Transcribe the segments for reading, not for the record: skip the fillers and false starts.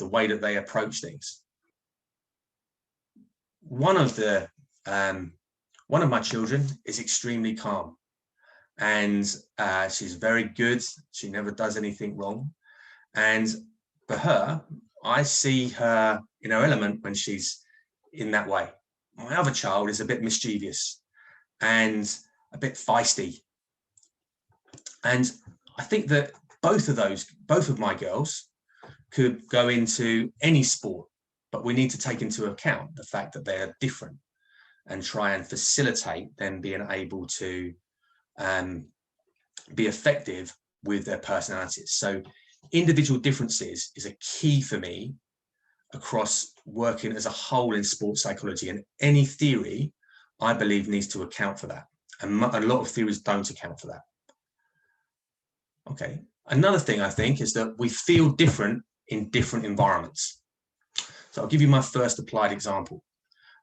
the way that they approach things. One of my children is extremely calm, and she's very good. She never does anything wrong. And for her, I see her in her element when she's in that way. My other child is a bit mischievous and a bit feisty. And I think that both of my girls could go into any sport, but we need to take into account the fact that they are different and try and facilitate them being able to be effective with their personalities. So individual differences is a key for me across working as a whole in sports psychology, and any theory I believe needs to account for that, and a lot of theories don't account for that. Okay, another thing I think is that we feel different in different environments. So I'll give you my first applied example.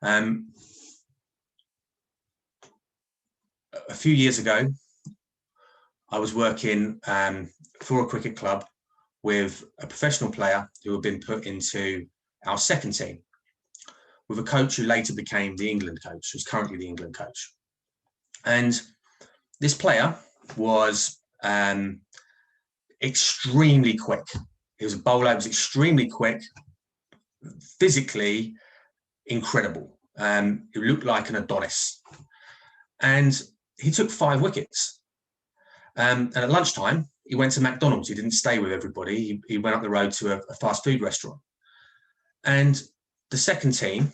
A few years ago, I was working for a cricket club with a professional player who had been put into our second team, with a coach who later became the England coach, who's currently the England coach. And this player was extremely quick. He was a bowler, he was extremely quick, physically incredible. He looked like an Adonis. And he took 5 wickets. And at lunchtime, he went to McDonald's. He didn't stay with everybody. He went up the road to a fast food restaurant. And the second team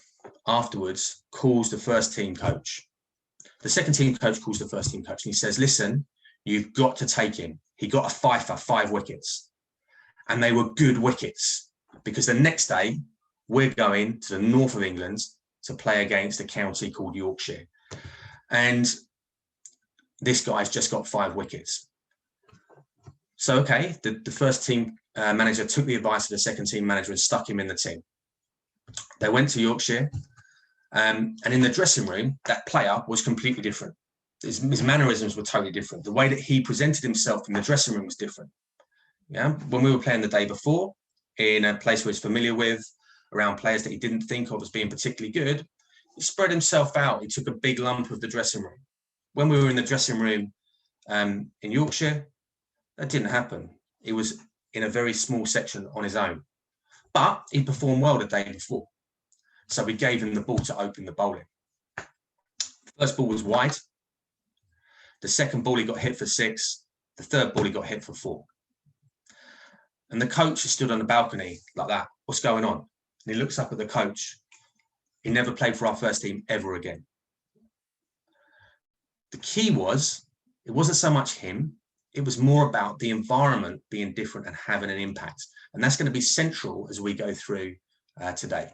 afterwards calls the first team coach. The second team coach calls the first team coach and he says, listen, you've got to take him. He got a fifer, 5 wickets. And they were good wickets, because the next day we're going to the north of England to play against a county called Yorkshire. And this guy's just got 5 wickets. So, okay, the first team manager took the advice of the second team manager and stuck him in the team. They went to Yorkshire, and in the dressing room, that player was completely different. His mannerisms were totally different. The way that he presented himself in the dressing room was different. Yeah, when we were playing the day before, in a place where he's familiar with, around players that he didn't think of as being particularly good, he spread himself out. He took a big lump of the dressing room. When we were in the dressing room in Yorkshire, that didn't happen. He was in a very small section on his own. But he performed well the day before. So we gave him the ball to open the bowling. The first ball was wide. The second ball he got hit for 6. The third ball he got hit for 4. And the coach stood on the balcony like that. What's going on? And he looks up at the coach. He never played for our first team ever again. The key was, it wasn't so much him. It was more about the environment being different and having an impact. And that's going to be central as we go through today.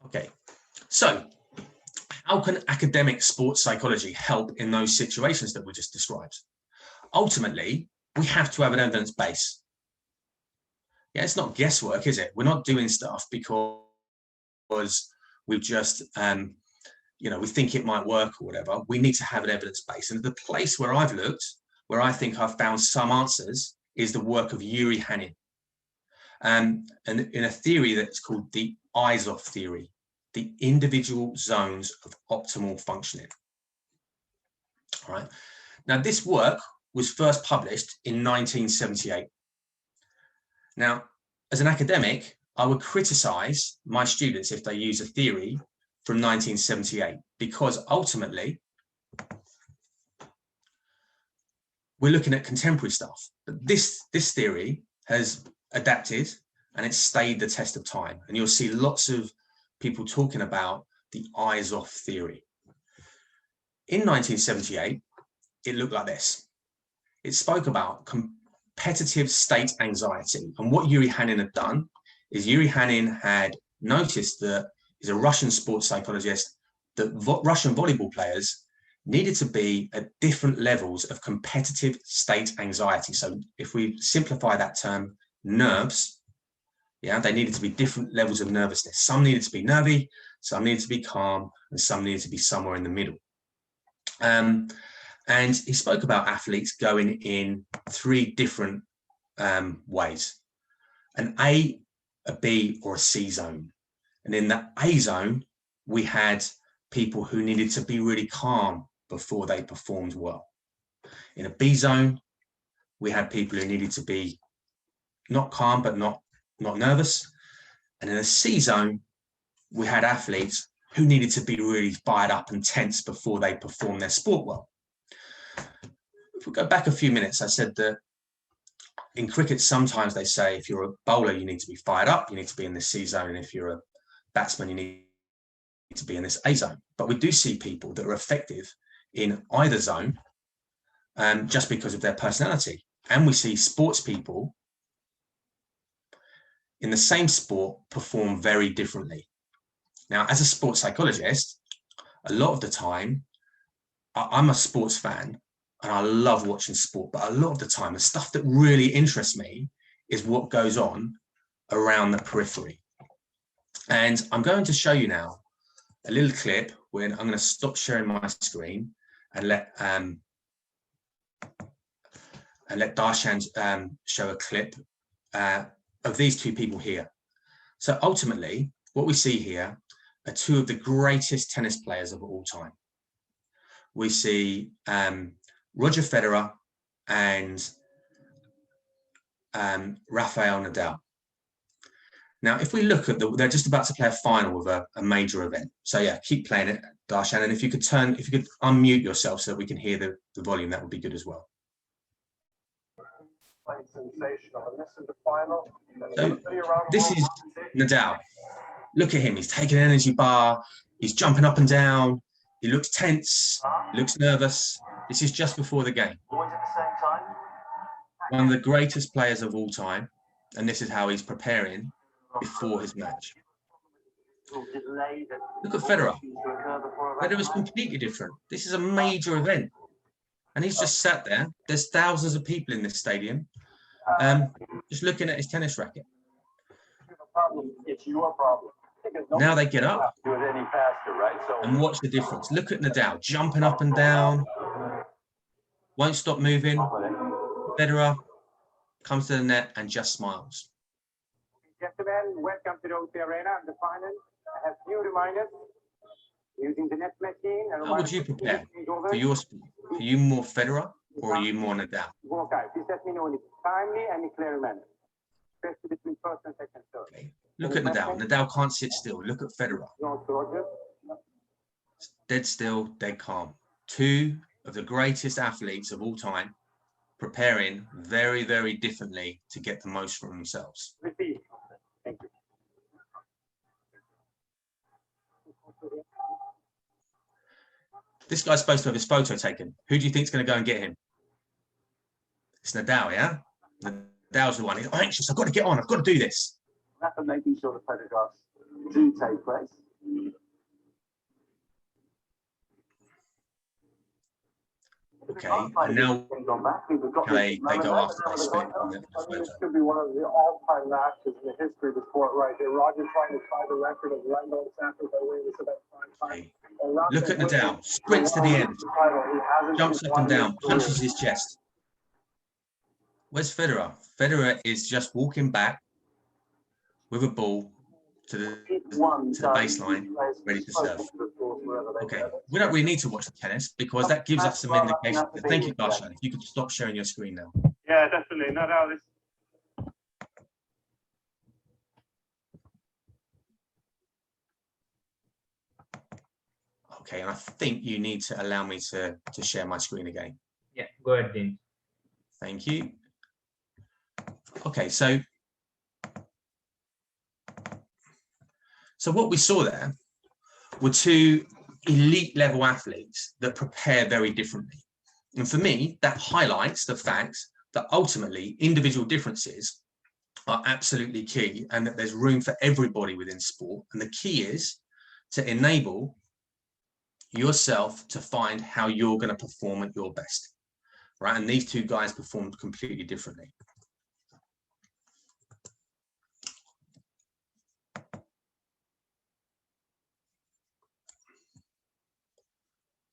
Okay, so how can academic sports psychology help in those situations that we just described? Ultimately, we have to have an evidence base. Yeah, it's not guesswork, is it? We're not doing stuff because we've just, we think it might work or whatever. We need to have an evidence base. And the place where I've looked, where I think I've found some answers, is the work of Yuri Hanin. And in a theory that's called the eyes-off theory, the individual zones of optimal functioning. All right. Now, this work was first published in 1978. Now, as an academic, I would criticize my students if they use a theory from 1978, because ultimately we're looking at contemporary stuff. But this theory has adapted and it's stayed the test of time. And you'll see lots of people talking about the eyes-off theory. In 1978, it looked like this. It spoke about competitive state anxiety. And what Yuri Hanin had done is Yuri Hanin had noticed that he's a Russian sports psychologist, that Russian volleyball players needed to be at different levels of competitive state anxiety. So if we simplify that term, nerves, yeah, they needed to be different levels of nervousness. Some needed to be nervy, some needed to be calm, and some needed to be somewhere in the middle. And And he spoke about athletes going in 3 different ways: an A, a B, or a C zone. And in the A zone, we had people who needed to be really calm before they performed well. In a B zone, we had people who needed to be not calm, but not nervous. And in a C zone, we had athletes who needed to be really fired up and tense before they perform their sport well. If we go back a few minutes, I said that in cricket, sometimes they say if you're a bowler, you need to be fired up, you need to be in the C zone. And if you're a batsman, you need to be in this A zone. But we do see people that are effective in either zone just because of their personality. And we see sports people in the same sport perform very differently. Now, as a sports psychologist, a lot of the time, I'm a sports fan and I love watching sport, but a lot of the time, the stuff that really interests me is what goes on around the periphery. And I'm going to show you now a little clip when I'm going to stop sharing my screen and let Darshan show a clip of these 2 people here. So ultimately, what we see here are 2 of the greatest tennis players of all time. We see Roger Federer and Rafael Nadal. Now, if we look at they're just about to play a final of a major event. So yeah, keep playing it, Darshan. And if you could unmute yourself so that we can hear the volume, that would be good as well. So this is Nadal. Look at him. He's taking an energy bar. He's jumping up and down. He looks tense, looks nervous. This is just before the game. One of the greatest players of all time. And this is how he's preparing before his match. Look at Federer. Federer is completely different. This is a major event. And he's just sat there. There's thousands of people in this stadium just looking at his tennis racket. It's your problem. Now they get up and watch the difference. Look at Nadal jumping up and down, won't stop moving. Federer comes to the net and just smiles. Gentlemen, welcome to the OT Arena and the final. I have few reminders. Using the net machine. How would you prepare for your sport? Are you more Federer or are you more Nadal? Okay, please let me know in a timely and a clear manner. Especially between first and second serve. Okay. Look at Nadal. Nadal can't sit still. Look at Federer. Dead still, dead calm. 2 of the greatest athletes of all time preparing very, very differently to get the most from themselves. Repeat. Thank you. This guy's supposed to have his photo taken. Who do you think is going to go and get him? It's Nadal, yeah? Nadal's the one. He's anxious. I've got to get on. I've got to do this. After making sure the photographs do take place. Okay, and now they go after they split on the photo. This could be one of the all-time matches in the history of the sport right here. Roger trying to tie the record of Randall Santos by winning this event 5 times. Okay. Look at Nadal, sprints to the end, jumps up and down, punches his chest. Where's Federer? Federer is just walking back with a ball to the baseline, ready to serve. Okay, we don't really need to watch the tennis because that gives us some indication. Thank you, Darshan. If you could stop sharing your screen now. Yeah, definitely. No doubt. Okay, and I think you need to allow me to share my screen again. Yeah, go ahead, Dean. Thank you. Okay, so what we saw there were 2 elite level athletes that prepare very differently. And for me, that highlights the fact that ultimately individual differences are absolutely key and that there's room for everybody within sport. And the key is to enable yourself to find how you're going to perform at your best, right? And these 2 guys performed completely differently.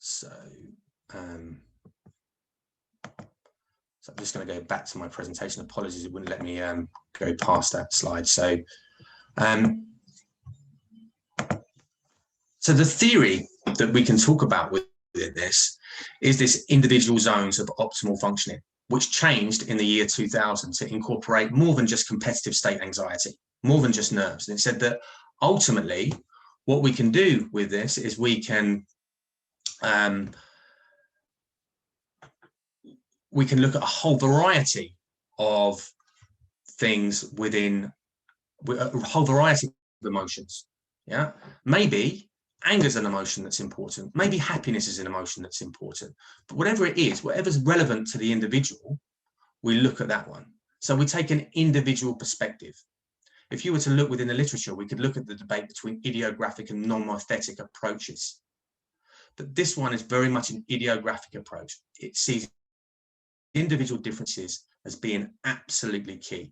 So So I'm just going to go back to my presentation. Apologies, it wouldn't let me go past that slide. So, so the theory that we can talk about with this is this individual zones of optimal functioning, which changed in the year 2000 to incorporate more than just competitive state anxiety, more than just nerves. And it said that ultimately, what we can do with this is we can look at a whole variety of things within a whole variety of emotions. Yeah, maybe anger is an emotion that's important. Maybe happiness is an emotion that's important. But whatever it is, whatever's relevant to the individual, we look at that one. So we take an individual perspective. If you were to look within the literature, we could look at the debate between idiographic and non-morphetic approaches. But this one is very much an idiographic approach. It sees individual differences as being absolutely key.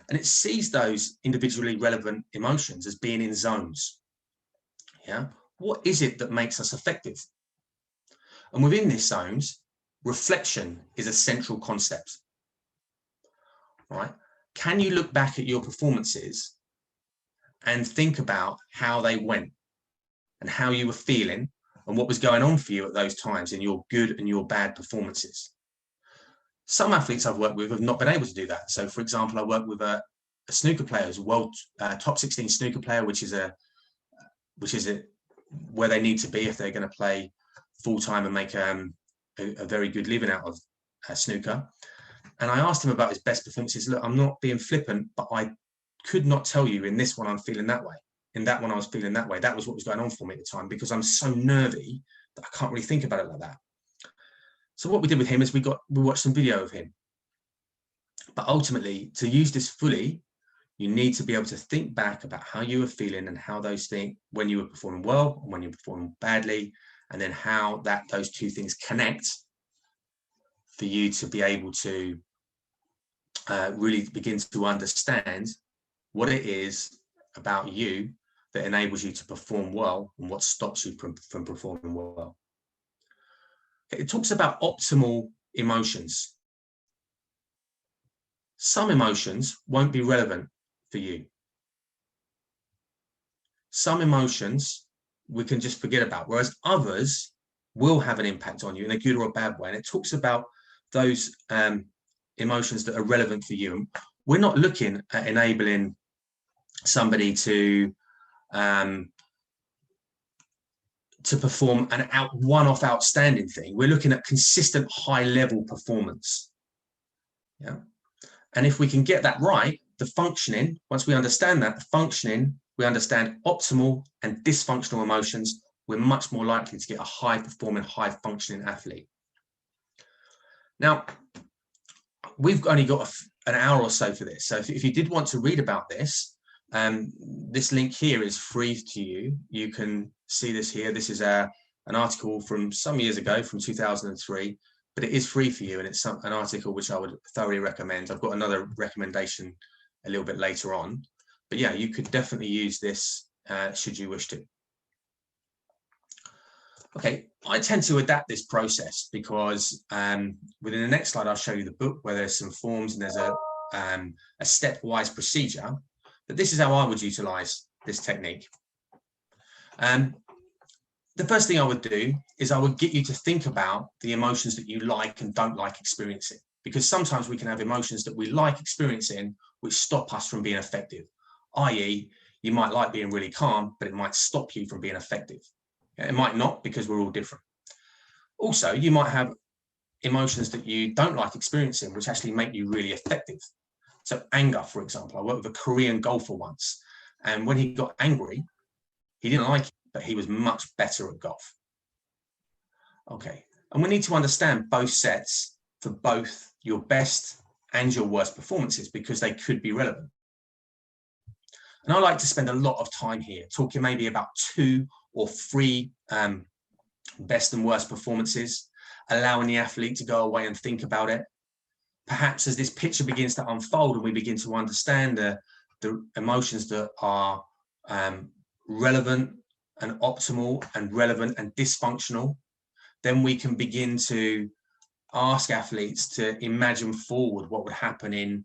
And it sees those individually relevant emotions as being in zones. Yeah, what is it that makes us effective? And within these zones, reflection is a central concept. All right, can you look back at your performances and think about how they went and how you were feeling and what was going on for you at those times in your good and your bad performances? Some athletes I've worked with have not been able to do that. So, for example, I worked with a snooker player, who's a world top 16 snooker player, which is where they need to be if they're going to play full time and make a very good living out of snooker. And I asked him about his best performances. Look, I'm not being flippant, but I could not tell you in this one I'm feeling that way. In that one I was feeling that way. That was what was going on for me at the time, because I'm so nervy that I can't really think about it like that. So what we did with him is we watched some video of him. But ultimately, to use this fully, you need to be able to think back about how you were feeling and how those things, when you were performing well and when you were performing badly, and then how those two things connect for you to be able to really begin to understand what it is about you that enables you to perform well and what stops you from performing well. It talks about optimal emotions. Some emotions won't be relevant for you. Some emotions we can just forget about, whereas others will have an impact on you in a good or a bad way. And it talks about those emotions that are relevant for you. And we're not looking at enabling somebody to perform an one-off outstanding thing. We're looking at consistent high-level performance. Yeah. And if we can get that right, the functioning, once we understand that, the functioning, we understand optimal and dysfunctional emotions, we're much more likely to get a high-performing, high-functioning athlete. Now, we've only got an hour or so for this. So if you did want to read about this, this link here is free to you. You can see this here. This is an article from some years ago, from 2003. But it is free for you, and it's an article which I would thoroughly recommend. I've got another recommendation a little bit later on. But yeah, you could definitely use this should you wish to. Okay, I tend to adapt this process because within the next slide, I'll show you the book where there's some forms and there's a stepwise procedure. But this is how I would utilize this technique. The first thing I would do is I would get you to think about the emotions that you like and don't like experiencing, because sometimes we can have emotions that we like experiencing which stop us from being effective, i.e. you might like being really calm, but it might stop you from being effective. It might not, because we're all different. Also, you might have emotions that you don't like experiencing which actually make you really effective. So anger, for example. I worked with a Korean golfer once, and when he got angry, he didn't like it, but he was much better at golf. Okay, and we need to understand both sets for both your best and your worst performances, because they could be relevant. And I like to spend a lot of time here talking maybe about 2 or 3 best and worst performances, allowing the athlete to go away and think about it. Perhaps as this picture begins to unfold and we begin to understand the emotions that are relevant and optimal and relevant and dysfunctional, then we can begin to ask athletes to imagine forward what would happen in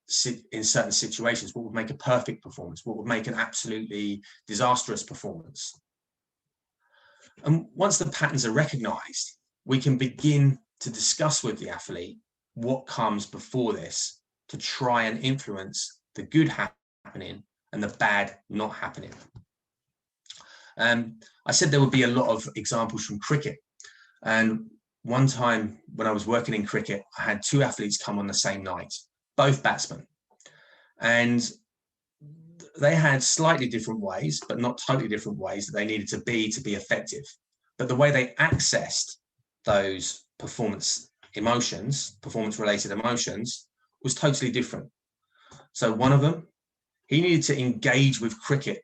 certain situations, what would make a perfect performance, what would make an absolutely disastrous performance. And once the patterns are recognized, we can begin to discuss with the athlete what comes before this to try and influence the good happening and the bad not happening. I said there would be a lot of examples from cricket. And one time when I was working in cricket, I had two athletes come on the same night, both batsmen. And they had slightly different ways, but not totally different ways that they needed to be effective. But the way they accessed those performance-related emotions, was totally different. So one of them, he needed to engage with cricket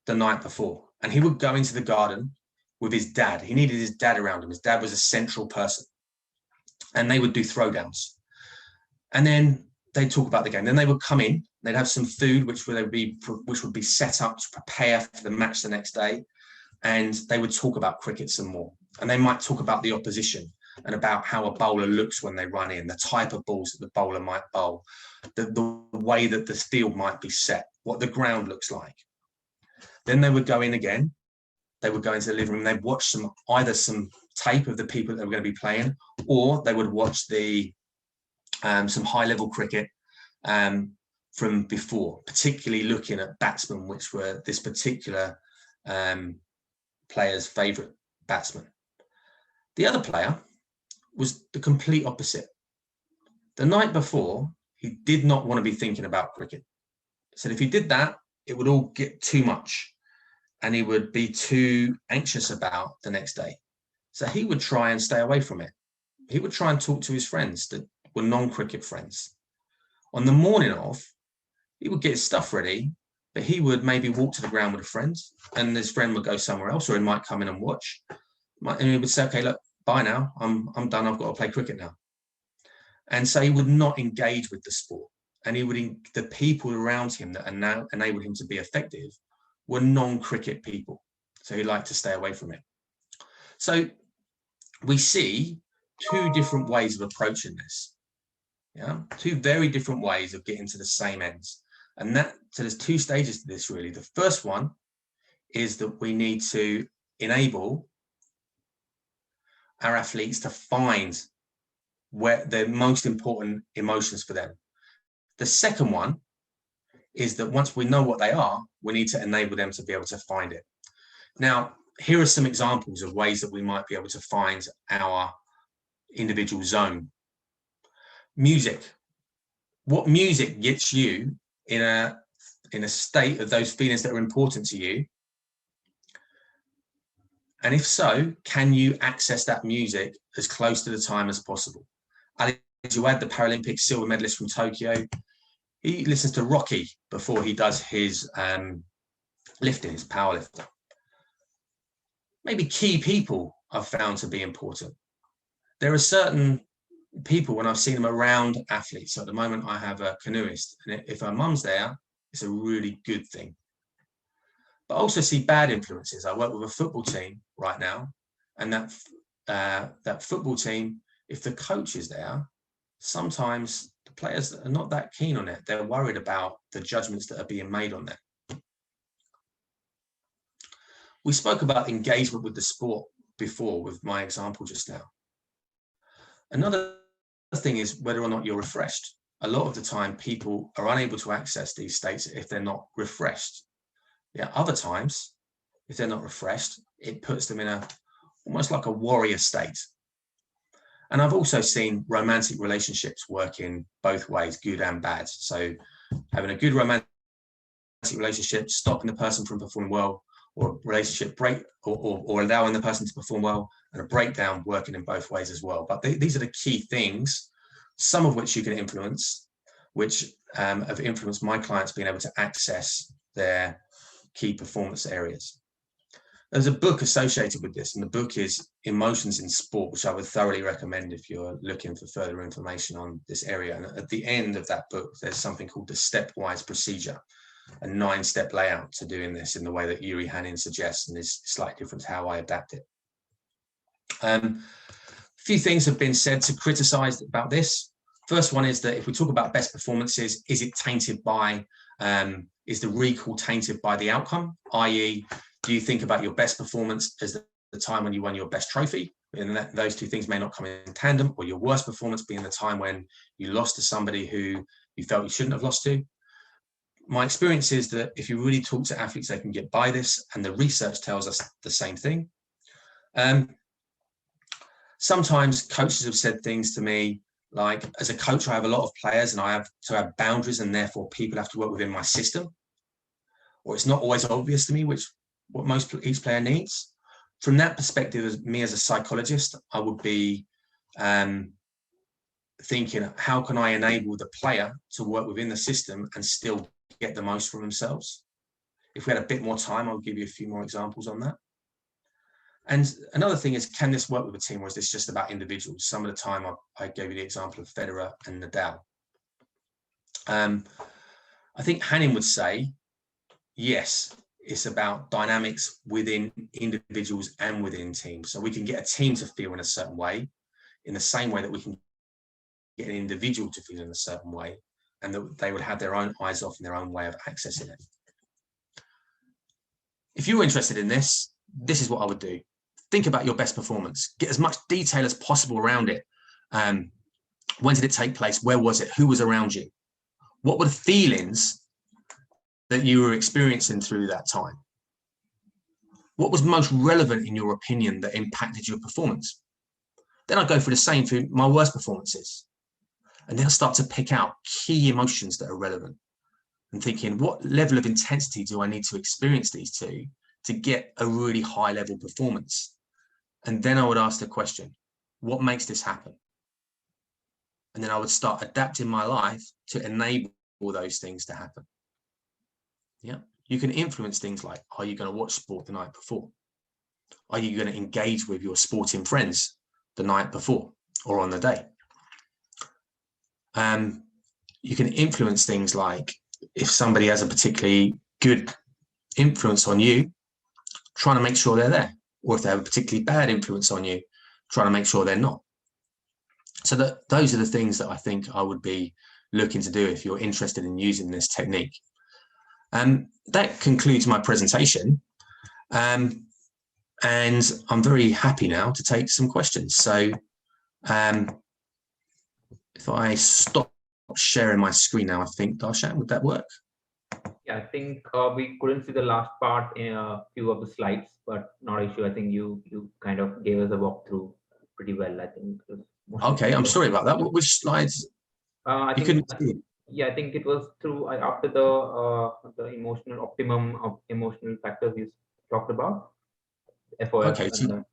the night before, and he would go into the garden with his dad. He needed his dad around him. His dad was a central person, and they would do throwdowns. And then they'd talk about the game. Then they would come in, they'd have some food, which would be set up to prepare for the match the next day. And they would talk about cricket some more. And they might talk about the opposition and about how a bowler looks when they run in, the type of balls that the bowler might bowl, the way that the field might be set, what the ground looks like. Then they would go in again. They would go into the living room. They'd watch either some tape of the people that were going to be playing, or they would watch some high-level cricket from before, particularly looking at batsmen, which were this particular player's favourite batsman. The other player was the complete opposite. The night before, he did not want to be thinking about cricket. He said if he did that, it would all get too much, and he would be too anxious about the next day. So he would try and stay away from it. He would try and talk to his friends that were non-cricket friends. On the morning of, he would get his stuff ready, but he would maybe walk to the ground with a friend, and his friend would go somewhere else, or he might come in and watch. And he would say, okay, look, bye now, I'm done, I've got to play cricket now. And so he would not engage with the sport. And the people around him that enabled him to be effective were non-cricket people. So he liked to stay away from it. So we see two different ways of approaching this. Yeah, two very different ways of getting to the same ends. And so there's two stages to this, really. The first one is that we need to enable our athletes to find where the most important emotions for them. The second one is that once we know what they are, we need to enable them to be able to find it. Now, here are some examples of ways that we might be able to find our individual zone. Music. What music gets you in a state of those feelings that are important to you? And if so, can you access that music as close to the time as possible? Alex Uad, the Paralympic silver medalist from Tokyo, he listens to Rocky before he does his lifting, his powerlifter. Maybe key people I've found to be important. There are certain people, when I've seen them around athletes, so at the moment I have a canoeist, and if her mum's there, it's a really good thing. But I also see bad influences. I work with a football team right now, and that football team, if the coach is there, sometimes the players are not that keen on it. They're worried about the judgments that are being made on them. We spoke about engagement with the sport before with my example just now. Another thing is whether or not you're refreshed. A lot of the time, people are unable to access these states if they're not refreshed. Yeah, other times, if they're not refreshed, it puts them in almost like a warrior state. And I've also seen romantic relationships work in both ways, good and bad. So having a good romantic relationship, stopping the person from performing well, or a relationship break, or allowing the person to perform well, and a breakdown working in both ways as well. But these are the key things, some of which you can influence, which have influenced my clients being able to access their key performance areas. There's a book associated with this, and the book is Emotions in Sport, which I would thoroughly recommend if you're looking for further information on this area. And at the end of that book, there's something called the Stepwise Procedure, a 9-step layout to doing this in the way that Yuri Hanin suggests, and is slightly different to how I adapt it. few things have been said to criticize about this. First one is that if we talk about best performances, is it tainted by, is the recall tainted by the outcome? i.e., do you think about your best performance as the time when you won your best trophy? And those two things may not come in tandem, or your worst performance being the time when you lost to somebody who you felt you shouldn't have lost to. My experience is that if you really talk to athletes, they can get by this, and the research tells us the same thing. Sometimes coaches have said things to me like, as a coach, I have a lot of players and I have to have boundaries, and therefore people have to work within my system. Or it's not always obvious to me what each player needs. From that perspective, as a psychologist, I would be thinking, how can I enable the player to work within the system and still get the most from themselves? If we had a bit more time, I'll give you a few more examples on that. And another thing is, can this work with a team, or is this just about individuals? Some of the time I gave you the example of Federer and Nadal. I think Hannon would say, yes, it's about dynamics within individuals and within teams. So we can get a team to feel in a certain way, in the same way that we can get an individual to feel in a certain way, and that they would have their own eyes off and their own way of accessing it. If you're interested in this, this is what I would do. Think about your best performance. Get as much detail as possible around it. When did it take place? Where was it? Who was around you? What were the feelings that you were experiencing through that time? What was most relevant in your opinion that impacted your performance? Then I go through the same for my worst performances. And then I start to pick out key emotions that are relevant and thinking, what level of intensity do I need to experience these two to get a really high level performance? And then I would ask the question, what makes this happen? And then I would start adapting my life to enable all those things to happen. Yeah, you can influence things like, are you going to watch sport the night before? Are you going to engage with your sporting friends the night before or on the day? You can influence things like, if somebody has a particularly good influence on you, trying to make sure they're there. Or if they have a particularly bad influence on you, trying to make sure they're not. So those are the things that I think I would be looking to do if you're interested in using this technique. That concludes my presentation. And I'm very happy now to take some questions. So if I stop sharing my screen now, I think, Darshan, would that work? Yeah, I think we couldn't see the last part in a few of the slides, but not an issue. I think you kind of gave us a walkthrough pretty well. I think. Okay, I'm sorry about that. Which slides? I think. Yeah, I think it was through after the emotional optimum of emotional factors you talked about. FOF. Okay, so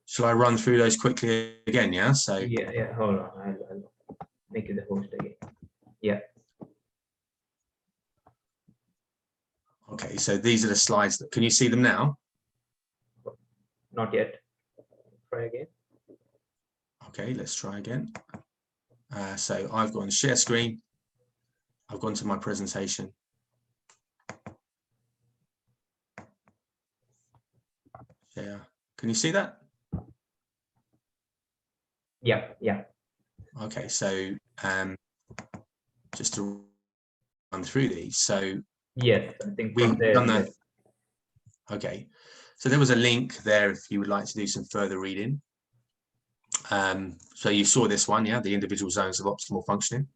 shall I run through those quickly again? Yeah. So. Yeah. Hold on, I'll make you the host again. Yeah. Okay, so these are the slides. Can you see them now? Not yet. Try again. Okay, let's try again. So I've gone share screen. I've gone to my presentation. Yeah. Can you see that? Yeah. Okay, so just to run through these. So yes, I think we've done that. Yes. Okay, so there was a link there if you would like to do some further reading. So you saw this one, yeah, the individual zones of optimal functioning.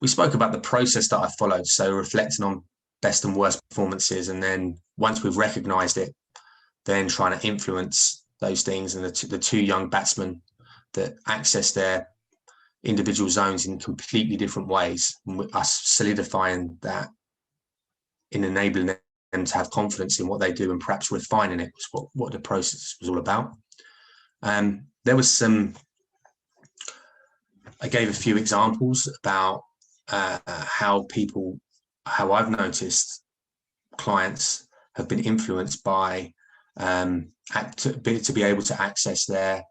We spoke about the process that I followed, so reflecting on best and worst performances, and then once we've recognized it, then trying to influence those things, and the two young batsmen that access their individual zones in completely different ways, and us solidifying that in enabling them to have confidence in what they do and perhaps refining it was what the process was all about. There was I gave a few examples about how I've noticed clients have been influenced by to be able to access their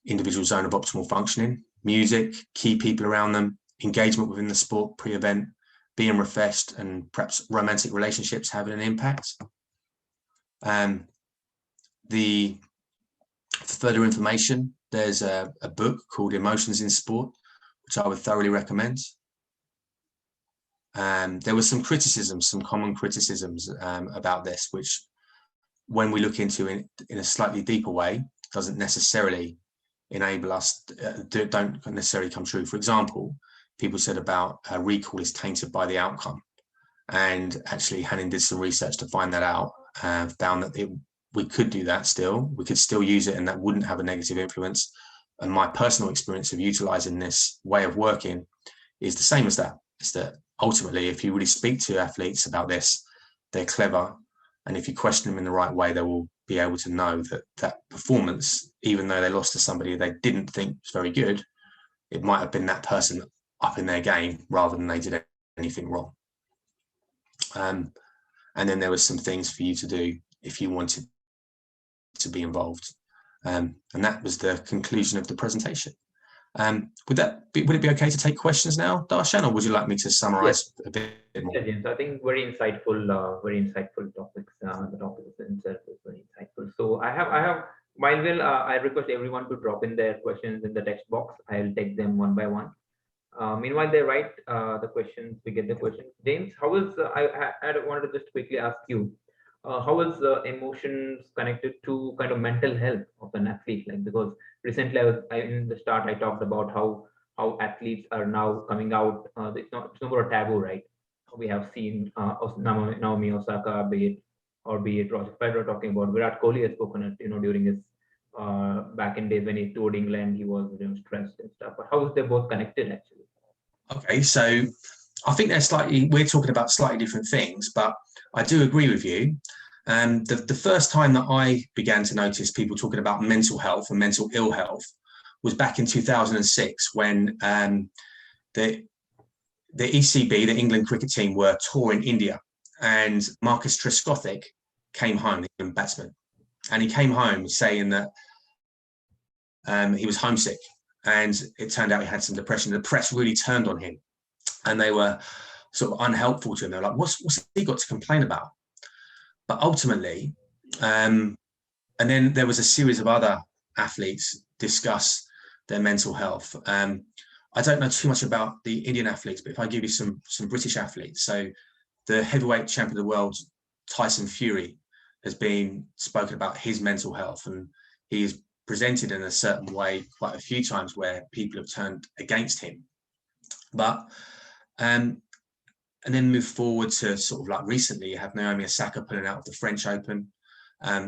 individual zone of optimal functioning, music, key people around them, engagement within the sport pre-event, being refreshed, and perhaps romantic relationships having an impact. For further information, there's a book called Emotions in Sport, which I would thoroughly recommend. There was some criticisms, some common criticisms about this, which when we look into it in a slightly deeper way, doesn't necessarily enable us, don't necessarily come true. For example, people said about recall is tainted by the outcome. And actually Hannon did some research to find that out, found that we could do that still. We could still use it and that wouldn't have a negative influence. And my personal experience of utilizing this way of working is the same as that. It's that ultimately, if you really speak to athletes about this, they're clever. And if you question them in the right way, they will be able to know that that performance, even though they lost to somebody they didn't think was very good, it might have been that person up in their game rather than they did anything wrong. And then there was some things for you to do if you wanted to be involved. And that was the conclusion of the presentation. Would it be okay to take questions now, Darshan, or would you like me to summarize a bit more? Yeah, James, I think very insightful topics. The topic itself is very insightful. So I request everyone to drop in their questions in the text box. I'll take them one by one. Meanwhile, they write the questions, we get the questions. James, how is, I wanted to just quickly ask you, how is emotions connected to kind of mental health of an athlete? Like, because recently in the start, I talked about how athletes are now coming out. It's no more a taboo, right? We have seen Naomi Osaka, be it Roger Federer talking about. Virat Kohli has spoken it, during his back in days when he toured England, he was stressed and stuff. But how is they both connected actually? Okay, so I think we're talking about slightly different things, but I do agree with you. The first time that I began to notice people talking about mental health and mental ill health was back in 2006 when the ECB, the England cricket team, were touring India, and Marcus Trescothick came home, the England batsman, and he came home saying that he was homesick, and it turned out he had some depression. The press really turned on him, and they were sort of unhelpful to him. They're like, what's he got to complain about? But ultimately, and then there was a series of other athletes discuss their mental health. I don't know too much about the Indian athletes, but if I give you some British athletes, so the heavyweight champion of the world, Tyson Fury, has been spoken about his mental health, and he is presented in a certain way quite a few times where people have turned against him. But and then move forward to sort of like recently, you have Naomi Osaka pulling out of the French Open,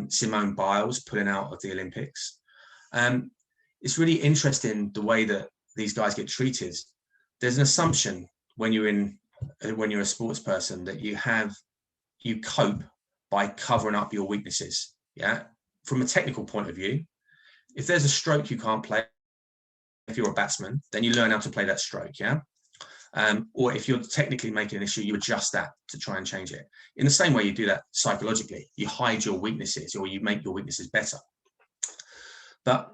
Simone Biles pulling out of the Olympics. It's really interesting the way that these guys get treated. There's an assumption when you're a sports person that you cope by covering up your weaknesses. Yeah. From a technical point of view, if there's a stroke you can't play, if you're a batsman, then you learn how to play that stroke. Yeah. Or if you're technically making an issue, you adjust that to try and change it. In the same way you do that psychologically, you hide your weaknesses or you make your weaknesses better. But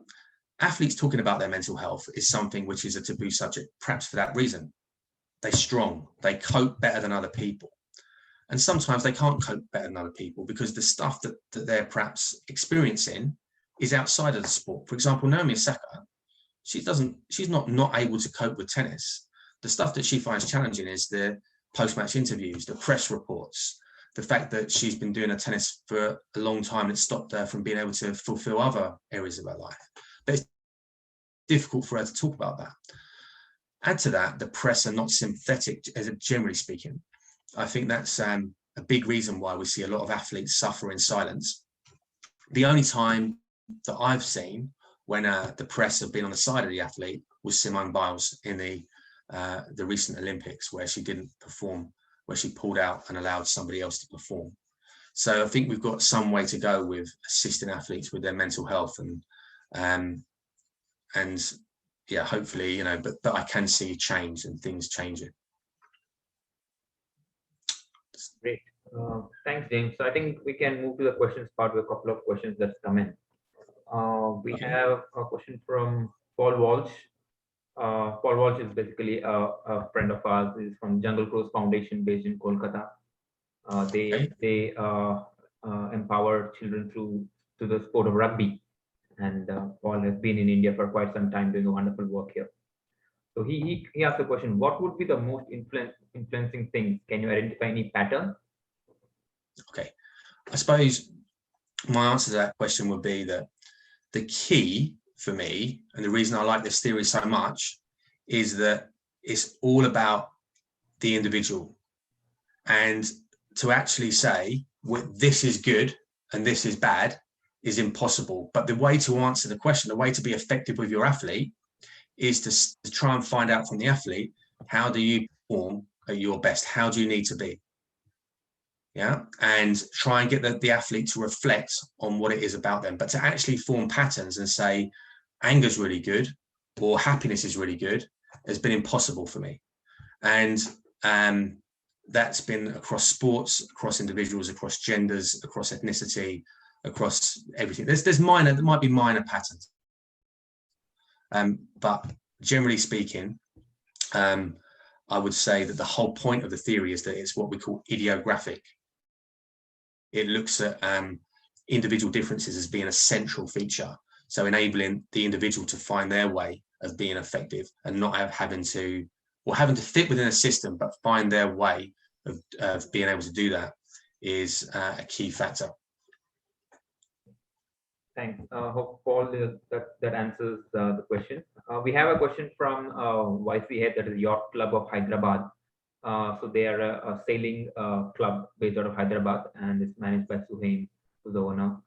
athletes talking about their mental health is something which is a taboo subject, perhaps for that reason. They're strong, they cope better than other people. And sometimes they can't cope better than other people because the stuff that they're perhaps experiencing is outside of the sport. For example, Naomi Osaka, she's not able to cope with tennis. The stuff that she finds challenging is the post-match interviews, the press reports, the fact that she's been doing tennis for a long time and it stopped her from being able to fulfill other areas of her life. But it's difficult for her to talk about that. Add to that, the press are not sympathetic, generally speaking. I think that's a big reason why we see a lot of athletes suffer in silence. The only time that I've seen when the press have been on the side of the athlete was Simone Biles in the recent Olympics, where she didn't perform, where she pulled out and allowed somebody else to perform. So I think we've got some way to go with assisting athletes with their mental health, and yeah, hopefully, but I can see change and things changing. Great. Thanks, James. So I think we can move to the questions part with a couple of questions that's come in. We have a question from Paul Walsh. Paul Walsh is basically a friend of ours. He's from Jungle Cruise Foundation based in Kolkata. They empower children through the sport of rugby. And Paul has been in India for quite some time doing a wonderful work here. So he asked the question, what would be the most influencing things? Can you identify any pattern? Okay, I suppose my answer to that question would be that the key for me, and the reason I like this theory so much, is that it's all about the individual. And to actually say, well, this is good and this is bad is impossible. But the way to answer the question, the way to be effective with your athlete is to try and find out from the athlete, how do you perform at your best? How do you need to be? Yeah, and try and get the athlete to reflect on what it is about them, but to actually form patterns and say anger's really good or happiness is really good has been impossible for me. And that's been across sports, across individuals, across genders, across ethnicity, across everything. There might be minor patterns, but generally speaking, I would say that the whole point of the theory is that it's what we call idiographic. It looks at individual differences as being a central feature, so enabling the individual to find their way of being effective and not having to fit within a system, but find their way of being able to do that is a key factor. Thanks. Hope Paul that answers the question. We have a question from YC Head, that is Yacht Club of Hyderabad. So they are a sailing club based out of Hyderabad, and it's managed by Suhaim, who's the owner.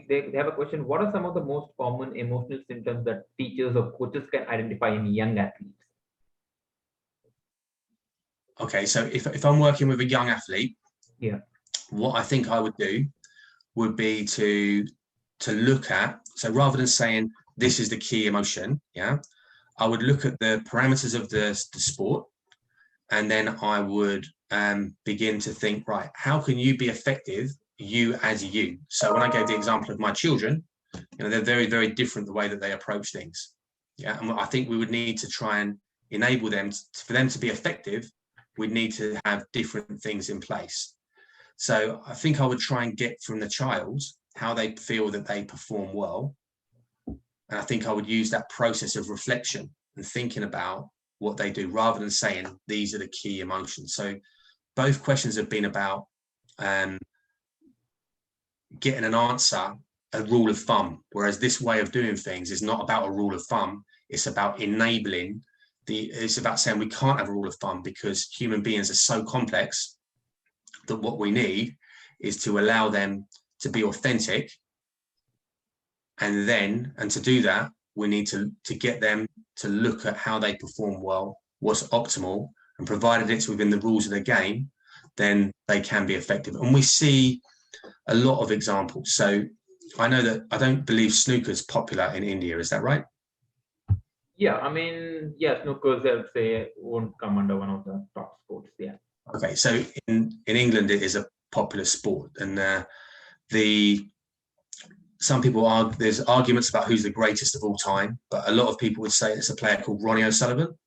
They have a question. What are some of the most common emotional symptoms that teachers or coaches can identify in young athletes? Okay, so if I'm working with a young athlete, yeah, what I think I would do would be to look at, so rather than saying this is the key emotion, yeah, I would look at the parameters of the sport, and then I would begin to think, right, how can you be effective, you as you? So when I gave the example of my children, they're very, very different the way that they approach things. Yeah, and I think we would need to try and enable them, for them to be effective, we'd need to have different things in place. So I think I would try and get from the child how they feel that they perform well. And I think I would use that process of reflection and thinking about what they do, rather than saying these are the key emotions. So both questions have been about getting an answer, a rule of thumb, whereas this way of doing things is not about a rule of thumb. It's about enabling it's about saying we can't have a rule of thumb, because human beings are so complex that what we need is to allow them to be authentic. And to do that, we need to get them to look at how they perform well, what's optimal, and provided it's within the rules of the game, then they can be effective. And we see a lot of examples. So I know that I don't believe snooker's popular in India. Is that right? Yeah, I mean, yeah, snookers, I would say, won't come under one of the top sports. Yeah. Okay, so in England, it is a popular sport, and some people there's arguments about who's the greatest of all time, but a lot of people would say it's a player called Ronnie O'Sullivan.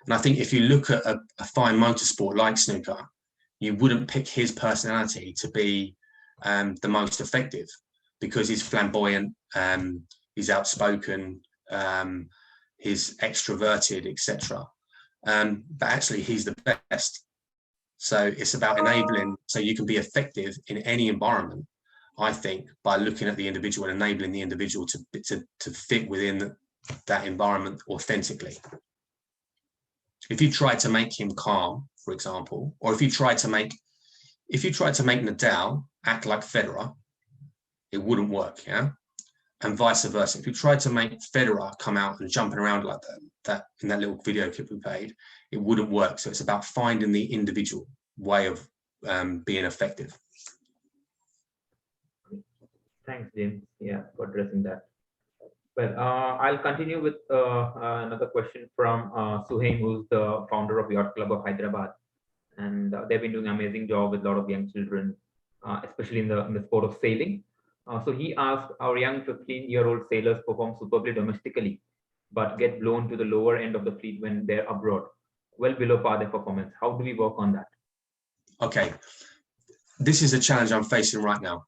And I think if you look at a fine motorsport like snooker, you wouldn't pick his personality to be the most effective, because he's flamboyant, he's outspoken, he's extroverted, etc. But actually, he's the best. So it's about enabling, so you can be effective in any environment, I think, by looking at the individual and enabling the individual to fit within that environment authentically. If you try to make him calm, for example, or if you try to make Nadal act like Federer, it wouldn't work, yeah? And vice versa. If you try to make Federer come out and jumping around like that in that little video clip we played, it wouldn't work. So it's about finding the individual way of being effective. Thanks, James. Yeah, for addressing that. Well, I'll continue with another question from Suhaim, who's the founder of Yacht Club of Hyderabad. And they've been doing an amazing job with a lot of young children, especially in the sport of sailing. So he asked, our young 15-year-old sailors perform superbly domestically, but get blown to the lower end of the fleet when they're abroad, well below par their performance. How do we work on that? Okay, this is a challenge I'm facing right now.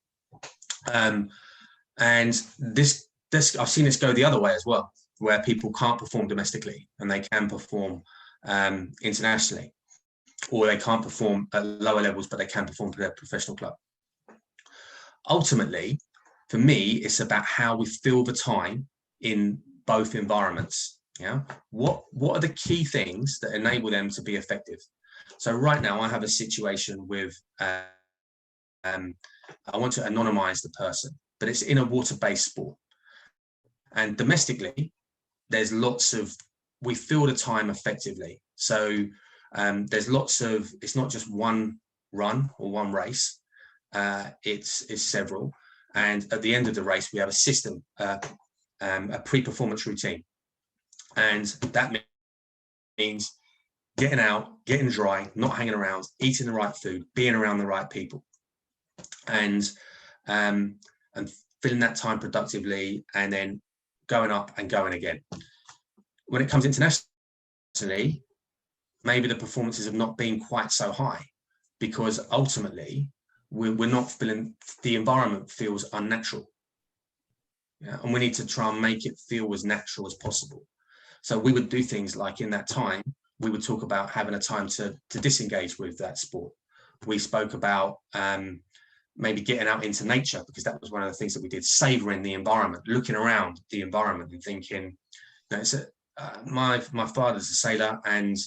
And this I've seen this go the other way as well, where people can't perform domestically and they can perform internationally, or they can't perform at lower levels, but they can perform for their professional club. Ultimately, for me, it's about how we fill the time in both environments. Yeah, what are the key things that enable them to be effective? So right now, I have a situation with I want to anonymize the person, but it's in a water-based sport. And domestically, there's lots of, we fill the time effectively. So there's lots of, it's not just one run or one race, it's several. And at the end of the race, we have a system, a pre-performance routine. And that means getting out, getting dry, not hanging around, eating the right food, being around the right people, and filling that time productively, and then going up and going again. When it comes internationally, maybe the performances have not been quite so high, because ultimately we're not feeling, the environment feels unnatural. Yeah? And we need to try and make it feel as natural as possible. So we would do things like, in that time, we would talk about having a time to disengage with that sport. We spoke about maybe getting out into nature, because that was one of the things that we did, savoring the environment, looking around the environment and thinking, you know, my father's a sailor, and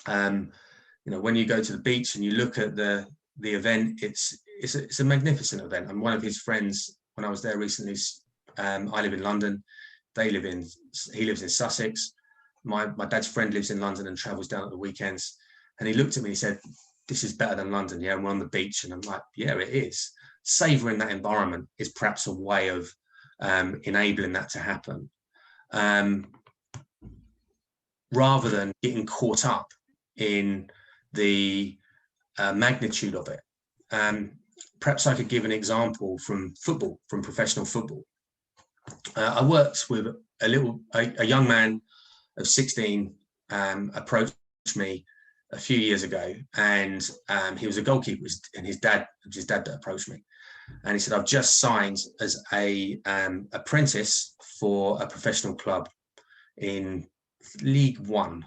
you know, when you go to the beach and you look at the event, it's a magnificent event. And one of his friends, when I was there recently, I live in London, he lives in Sussex. My dad's friend lives in London and travels down at the weekends, and he looked at me and he said, "This is better than London." Yeah, we're on the beach. And I'm like, yeah, it is. Savoring that environment is perhaps a way of enabling that to happen, rather than getting caught up in the magnitude of it. Perhaps I could give an example from football, from professional football. I worked with a young man of 16, approached me a few years ago, and he was a goalkeeper, and his dad that approached me, and he said, "I've just signed as a apprentice for a professional club in League One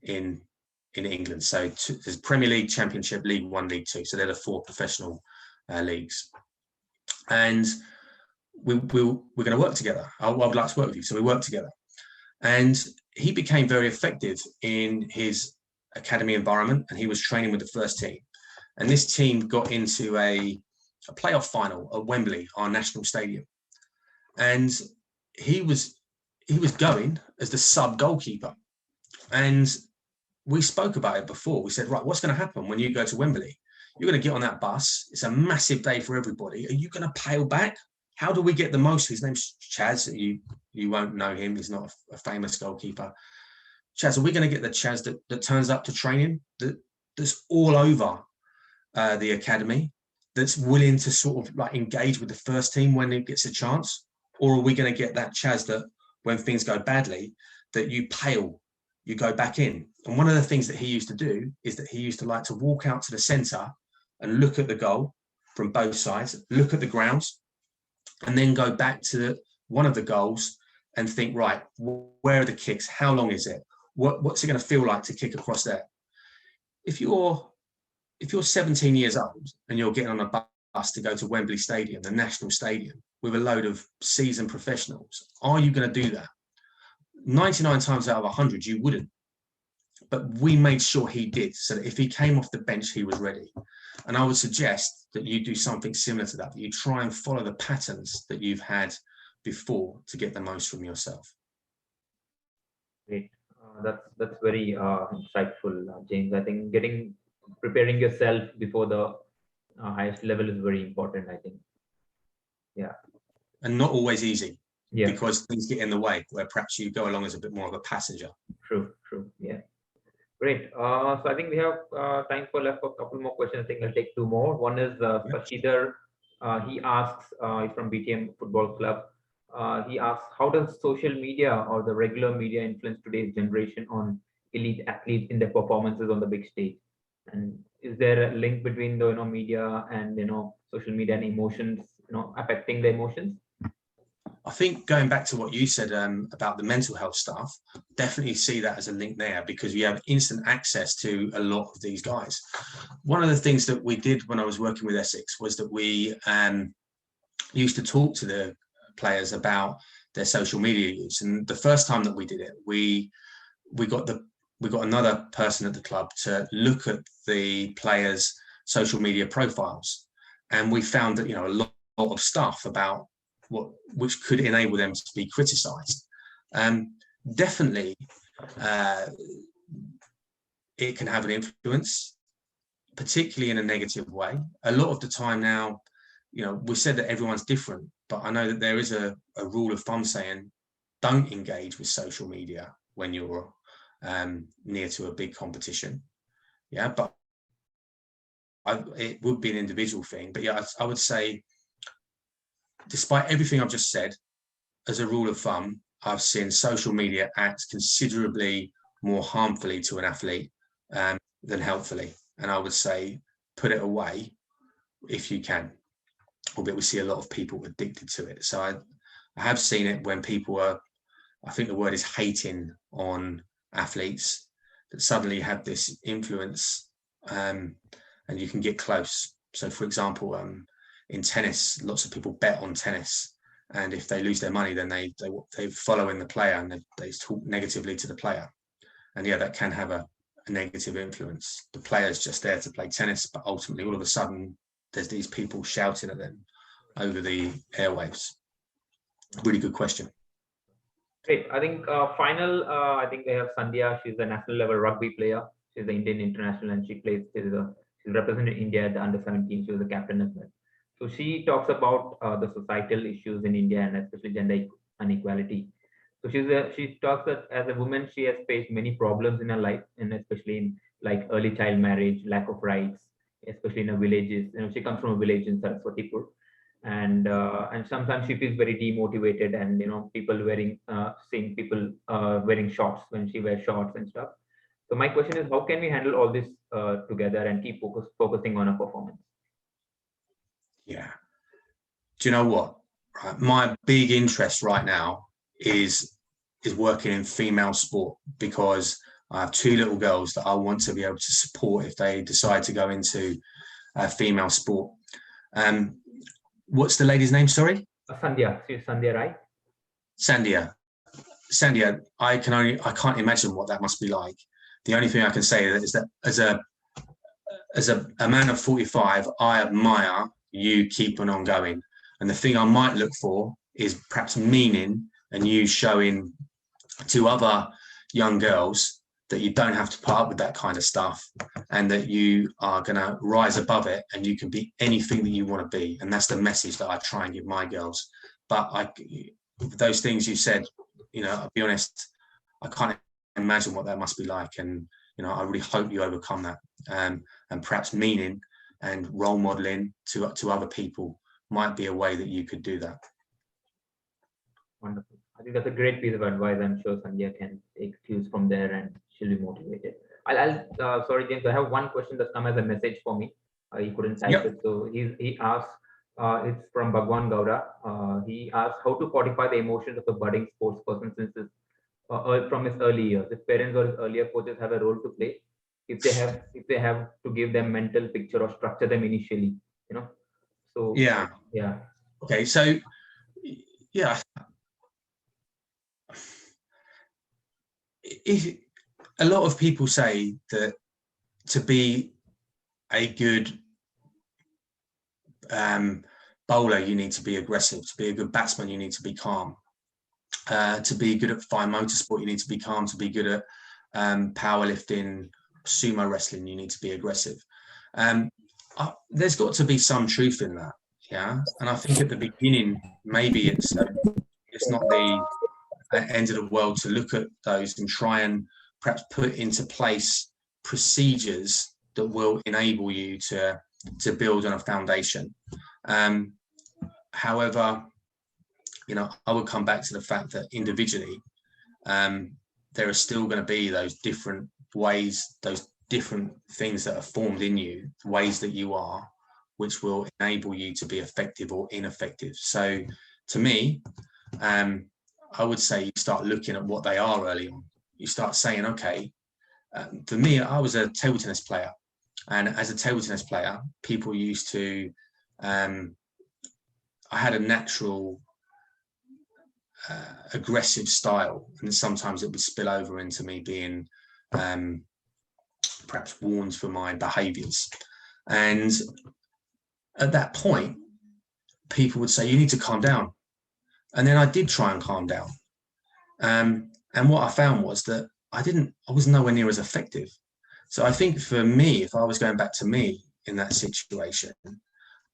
in England. So there's Premier League, Championship, League One, League Two. So they're the 4 professional leagues, and we're going to work together. I would like to work with you." So we worked together, and he became very effective in his academy environment, and he was training with the first team. And this team got into a playoff final at Wembley, our national stadium. And he was going as the sub goalkeeper. And we spoke about it before. We said, right, what's going to happen when you go to Wembley? You're going to get on that bus. It's a massive day for everybody. Are you going to pail back? How do we get the most? His name's Chaz. You won't know him. He's not a famous goalkeeper. Chaz, are we going to get the Chaz that turns up to training, that's all over the academy, that's willing to sort of like engage with the first team when it gets a chance? Or are we going to get that Chaz that when things go badly, that you pale, you go back in? And one of the things that he used to do is that he used to like to walk out to the centre and look at the goal from both sides, look at the grounds, and then go back to one of the goals and think, right, where are the kicks? How long is it? What's it going to feel like to kick across there? If you're 17 years old and you're getting on a bus to go to Wembley Stadium, the national stadium, with a load of seasoned professionals, are you going to do that? 99 times out of 100, you wouldn't. But we made sure he did, so that if he came off the bench, he was ready. And I would suggest that you do something similar to that, that you try and follow the patterns that you've had before to get the most from yourself. Great. That's very insightful, James. I think preparing yourself before the highest level is very important, I think. Yeah. And not always easy. Yeah. Because things get in the way, where perhaps you go along as a bit more of a passenger. True. Yeah. Great. So I think we have time for a couple more questions. I think I'll take 2 more. One is Sashidhar. He asks, he's from BTM Football Club. He asks, how does social media or the regular media influence today's generation on elite athletes in their performances on the big stage? And is there a link between the media and social media and emotions, affecting the emotions? I think going back to what you said about the mental health stuff, definitely see that as a link there, because we have instant access to a lot of these guys. One of the things that we did when I was working with Essex was that we used to talk to the players about their social media use. And the first time that we did it, we got another person at the club to look at the players' social media profiles, and we found that, you know, a lot of stuff about which could enable them to be criticised. Definitely, it can have an influence, particularly in a negative way. A lot of the time now, you know, we said that everyone's different, but I know that there is a rule of thumb saying don't engage with social media when you're near to a big competition. Yeah, but it would be an individual thing. But yeah, I would say, despite everything I've just said, as a rule of thumb, I've seen social media act considerably more harmfully to an athlete than helpfully. And I would say put it away if you can. Albeit we see a lot of people addicted to it. So I have seen it when people are, I think the word is hating on athletes, that suddenly have this influence and you can get close. So for example, in tennis, lots of people bet on tennis, and if they lose their money, then they follow in the player and they talk negatively to the player. And yeah, that can have a negative influence. The player's just there to play tennis, but ultimately all of a sudden there's these people shouting at them over the airwaves. Really good question. Great. I think I think we have Sandhya. She's a national level rugby player. She's the Indian international, and she's represented India at the under-17. She was the captain as well. So she talks about the societal issues in India, and especially gender inequality. So she talks that as a woman, she has faced many problems in her life, and especially in like early child marriage, lack of rights, especially in her villages. You know, she comes from a village in Saraswatipur, and sometimes she feels very demotivated, and you know, people seeing people wearing shorts when she wears shorts and stuff. So my question is, how can we handle all this together and keep focusing on our performance? Yeah. Do you know what? Right. My big interest right now is working in female sport, because I have two little girls that I want to be able to support if they decide to go into female sport. What's the lady's name? Sorry? Sandhya. She's Sandhya, right? Sandhya, I can't imagine what that must be like. The only thing I can say is that as a man of 45, I admire you keeping on going. And the thing I might look for is perhaps meaning, and you showing to other young girls that you don't have to put up with that kind of stuff, and that you are going to rise above it, and you can be anything that you want to be. And that's the message that I try and give my girls. But those things you said, you know, I'll be honest, I can't imagine what that must be like. And, you know, I really hope you overcome that. And perhaps meaning and role modeling to other people might be a way that you could do that. Wonderful. I think that's a great piece of advice. I'm sure Sandhya can take cues from there and she'll be motivated. Sorry, James, I have one question that's come as a message for me. He couldn't type it. So he asks, it's from Bhagwan Gowda. He asks how to fortify the emotions of a budding sports person from his early years. If parents or his earlier coaches have a role to play, if they have to give them mental picture or structure them initially, you know. So yeah. Okay, so yeah. A lot of people say that to be a good bowler, you need to be aggressive. To be a good batsman, you need to be calm. To be good at fine motorsport, you need to be calm. To be good at powerlifting, sumo wrestling, you need to be aggressive. There's got to be some truth in that, yeah. And I think at the beginning, maybe it's not the end of the world to look at those and try and perhaps put into place procedures that will enable you to build on a foundation. However, you know, I would come back to the fact that individually, there are still going to be those different ways, those different things that are formed in you, ways that you are, which will enable you to be effective or ineffective. So to me, I would say you start looking at what they are early on. You start saying, okay, for me, I was a table tennis player. And as a table tennis player, people used to, I had a natural aggressive style, and sometimes it would spill over into me being perhaps warned for my behaviors. And at that point, people would say, you need to calm down. And then I did try and calm down. And what I found was that I was nowhere near as effective. So I think for me, if I was going back to me in that situation,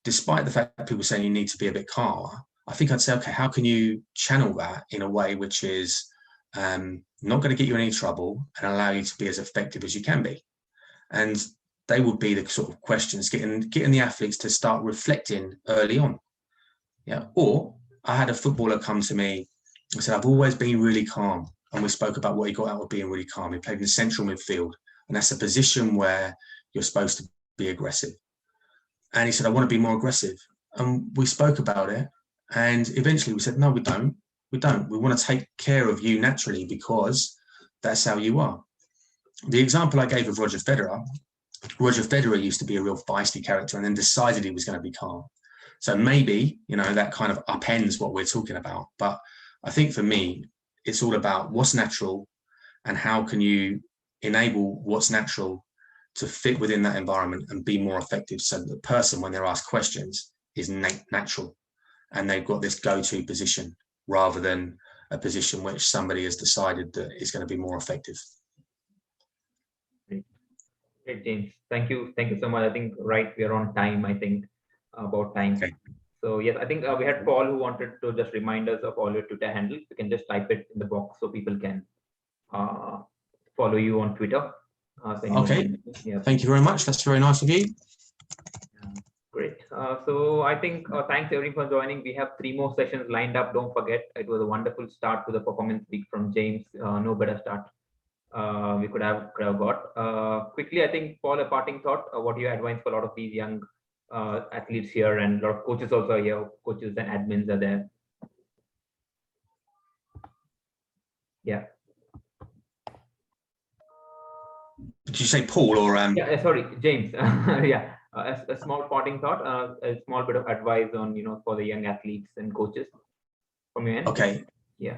despite the fact that people saying you need to be a bit calmer, I think I'd say, okay, how can you channel that in a way which is not going to get you in any trouble and allow you to be as effective as you can be? And they would be the sort of questions, getting the athletes to start reflecting early on. Yeah. Or I had a footballer come to me and said, I've always been really calm. And we spoke about what he got out of being really calm. He played in the central midfield. And that's a position where you're supposed to be aggressive. And he said, I want to be more aggressive. And we spoke about it. And eventually we said, no, we don't. We don't. We want to take care of you naturally because that's how you are. The example I gave of Roger Federer used to be a real feisty character and then decided he was going to be calm. So maybe, that kind of upends what we're talking about. But I think for me, it's all about what's natural and how can you enable what's natural to fit within that environment and be more effective, so that the person, when they're asked questions, is natural and they've got this go-to position rather than a position which somebody has decided that is going to be more effective. Great, James. Thank you so much. I think we are on time. I think about time. Okay. So yes, I think we had Paul who wanted to just remind us of all your Twitter handles. You can just type it in the box so people can follow you on Twitter. Okay. Yeah. Thank you very much. That's very nice of you. Great. So I think thanks everyone for joining. We have 3 more sessions lined up. Don't forget, it was a wonderful start to the performance week from James. No better start we could have got. Quickly, I think, Paul, a parting thought. What do you advise for a lot of these young athletes here, and a lot of coaches also are here. Coaches and admins are there. Yeah. Did you say Paul or? Yeah, sorry, James. Yeah. A small parting thought, a small bit of advice on, for the young athletes and coaches from your end. Okay. Yeah.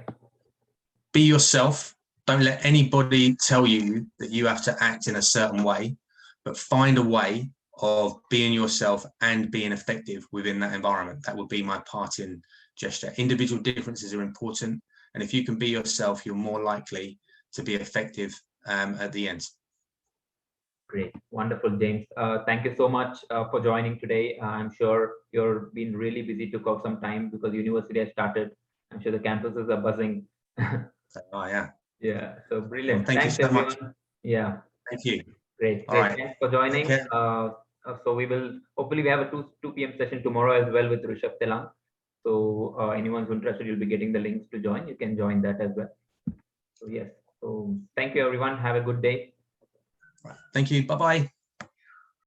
Be yourself. Don't let anybody tell you that you have to act in a certain way, but find a way of being yourself and being effective within that environment. That would be my parting gesture. Individual differences are important. And if you can be yourself, you're more likely to be effective at the end. Great. Wonderful, James. Thank you so much for joining today. I'm sure you've been really busy, took off some time because university has started. I'm sure the campuses are buzzing. Oh, yeah. Yeah. So brilliant. Well, thank you so everyone. much. Yeah. Thank you. Great. All right. Thanks for joining. So we will, hopefully we have a 2 p.m. session tomorrow as well with Rishabh Telang. So anyone's interested, you'll be getting the links to join. You can join that as well. So yes. So thank you, everyone. Have a good day. Thank you. Bye-bye.